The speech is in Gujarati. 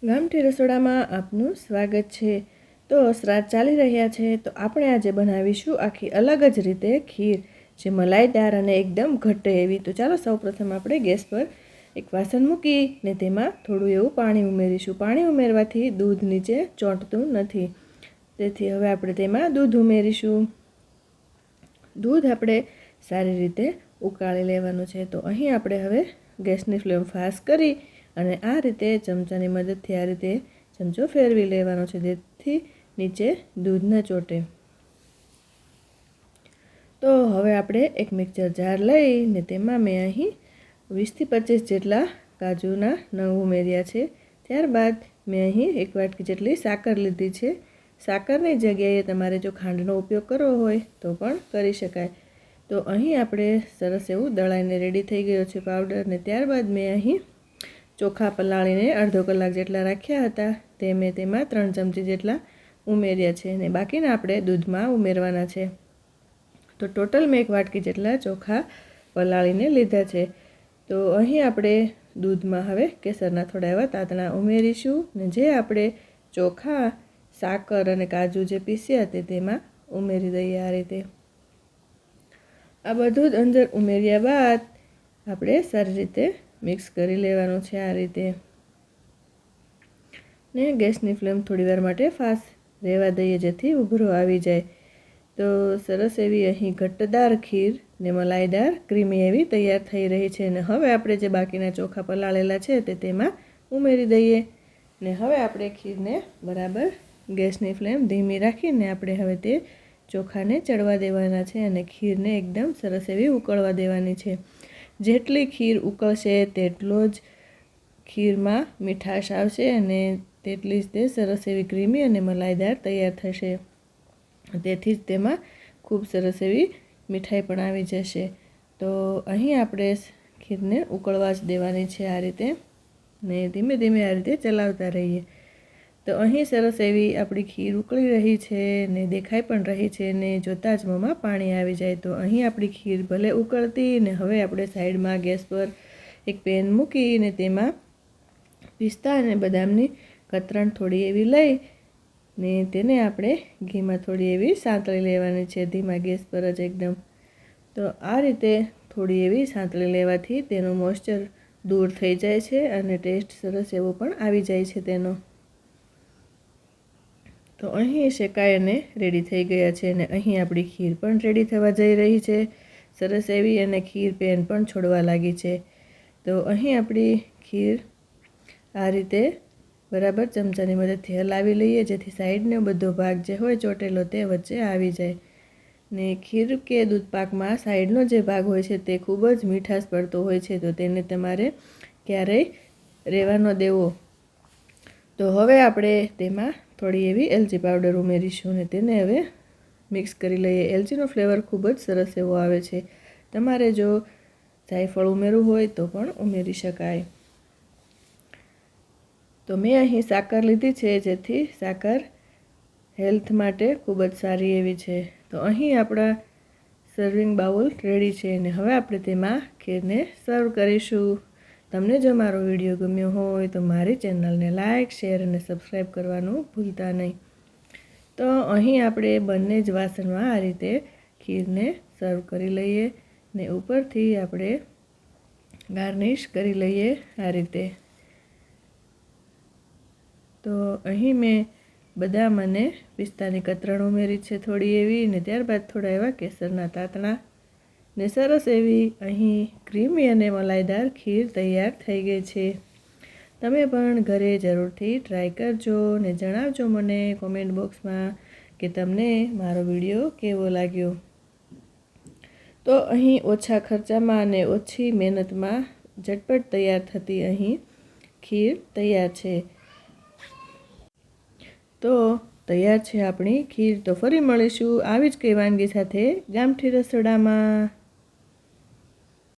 ગામઠી રસોડામાં આપનું સ્વાગત છે। તો શ્રાદ્ધ ચાલી રહ્યા છે તો આપણે આજે બનાવીશું આખી અલગ જ રીતે ખીર, જે મલાઈદાર અને એકદમ ઘટ્ટ એવી। તો ચાલો સૌપ્રથમ આપણે ગેસ પર એક વાસણ મૂકીને તેમાં થોડું એવું પાણી ઉમેરીશું। પાણી ઉમેરવાથી દૂધ નીચે ચોંટતું નથી, તેથી હવે આપણે તેમાં દૂધ ઉમેરીશું। દૂધ આપણે સારી રીતે ઉકાળી લેવાનું છે। તો અહીં આપણે હવે ગેસની ફ્લેમ ફાસ્ટ કરી અને આ રીતે ચમચાની મદદથી આ રીતે ચમચો ફેરવી લેવાનો છે, જેથી નીચે દૂધ ન ચોટે। તો હવે આપણે એક મિક્સર જાર લઈને તેમાં મેં અહીં 20થી 25 જેટલા કાજુના નંગ ઉમેર્યા છે। ત્યારબાદ મેં અહીં 1 વાટકી જેટલી સાકર લીધી છે। સાકરની જગ્યાએ તમારે જો ખાંડનો ઉપયોગ કરવો હોય તો પણ કરી શકાય। તો અહીં આપણે સરસ એવું દળાઈને રેડી થઈ ગયો છે પાવડર, ને ત્યારબાદ મેં અહીં ચોખા પલાળીને અડધો કલાક જેટલા રાખ્યા હતા, તે મેં તેમાં 3 ચમચી જેટલા ઉમેર્યા છે, અને બાકીના આપણે દૂધમાં ઉમેરવાના છે। તો ટોટલ મેં 1 વાટકી જેટલા ચોખા પલાળીને લીધા છે। તો અહીં આપણે દૂધમાં હવે કેસરના થોડા એવા તાતણા ઉમેરીશું, ને જે આપણે ચોખા, સાકર અને કાજુ જે પીસ્યા તે તેમાં ઉમેરી દઈએ આ રીતે। આ બધું જ અંદર ઉમેર્યા બાદ આપણે સારી રીતે મિક્સ કરી લેવાનું છે આ રીતે, ને ગેસની ફ્લેમ થોડીવાર માટે ફાસ્ટ રહેવા દઈએ, જેથી ઉભરો આવી જાય। તો સરસ એવી અહીં ઘટ્ટદાર ખીર ને મલાઈદાર ક્રીમી એવી તૈયાર થઈ રહી છે। અને હવે આપણે જે બાકીના ચોખા પલાળેલા છે તે તેમાં ઉમેરી દઈએ, ને હવે આપણે ખીરને બરાબર ગેસની ફ્લેમ ધીમી રાખીને આપણે હવે તે ચોખાને ચડવા દેવાના છે, અને ખીરને એકદમ સરસ એવી ઉકળવા દેવાની છે। જેટલી ખીર ઉકળશે તેટલો જ ખીરમાં મીઠાશ આવશે, અને તેટલી જ તે સરસ એવી ક્રીમી અને મલાઈદાર તૈયાર થશે। તેથી જ તેમાં ખૂબ સરસ એવી મીઠાઈ પણ આવી જશે। તો અહીં આપણે ખીરને ઉકળવા જ દેવાની છે આ રીતે, ને ધીમે ધીમે આ રીતે ચલાવતા રહીએ। તો અહીં સરસ એવી આપણી ખીર ઉકળી રહી છે, ને દેખાઈ પણ રહી છે, ને જોતાં જ મોંમાં પાણી આવી જાય। તો અહીં આપણી ખીર ભલે ઉકળતી, ને હવે આપણે સાઈડમાં ગેસ પર એક પેન મૂકીને તેમાં પિસ્તા અને બદામની કતરણ થોડી એવી લઈ ને તેને આપણે ઘીમાં થોડી એવી સાંતળી લેવાની છે, ધીમા ગેસ પર જ એકદમ। તો આ રીતે થોડી એવી સાંતળી લેવાથી તેનું મોઇસ્ચર દૂર થઈ જાય છે, અને ટેસ્ટ સરસ એવો પણ આવી જાય છે તેનો। તો અહીં શેકાઈ અને રેડી થઈ ગયા છે, અને અહીં આપણી ખીર પણ રેડી થવા જઈ રહી છે સરસ એવી, અને ખીર પેન પણ છોડવા લાગી છે। તો અહીં આપણી ખીર આ રીતે બરાબર ચમચાની મદદથી હલાવી લઈએ, જેથી સાઈડનો બધો ભાગ જે હોય ચોટેલો તે વચ્ચે આવી જાય। ને ખીર કે દૂધપાકમાં સાઈડનો જે ભાગ હોય છે તે ખૂબ જ મીઠાશ પડતો હોય છે, તો તેને તમારે ક્યારેય રહેવા ન દેવો। તો હવે આપણે તેમાં થોડી એવી એલચી પાવડર ઉમેરીશું, અને તેને હવે મિક્સ કરી લઈએ। એલચીનો ફ્લેવર ખૂબ જ સરસ એવો આવે છે, તમારે જો જાયફળ ઉમેરવું હોય તો પણ ઉમેરી શકાય। તો મેં અહીં સાકર લીધી છે, જેથી સાકર હેલ્થ માટે ખૂબ જ સારી એવી છે। તો અહીં આપણા સર્વિંગ બાઉલ રેડી છે, અને હવે આપણે તેમાં ખીરને સર્વ કરીશું। તમને જો મારો વિડીયો ગમ્યો હોય તો મારી ચેનલને લાઇક, શેર અને સબસ્ક્રાઈબ કરવાનું ભૂલતા નહીં। તો અહીં આપણે બંને જ વાસણમાં આ રીતે ખીરને સર્વ કરી લઈએ, ને ઉપરથી આપણે ગાર્નિશ કરી લઈએ આ રીતે। તો અહીં મેં બદામ અને પિસ્તાની કતરણ ઉમેરી છે થોડી એવી, ને ત્યારબાદ થોડા એવા કેસરના તાતણા, ને સરસ એવી અહીં ક્રીમી અને મલાઈદાર ખીર તૈયાર થઈ ગઈ છે। તમે પણ ઘરે જરૂરથી ટ્રાય કરજો, ને જણાવજો મને કોમેન્ટ બોક્સમાં કે તમને મારો વિડીયો કેવો લાગ્યો। તો અહીં ઓછા ખર્ચામાં અને ઓછી મહેનતમાં ઝટપટ તૈયાર થતી અહીં ખીર તૈયાર છે। તો તૈયાર છે આપણી ખીર। તો ફરી મળીશું આવી જ કઈ વાનગી સાથે ગામઠી રસોડામાં।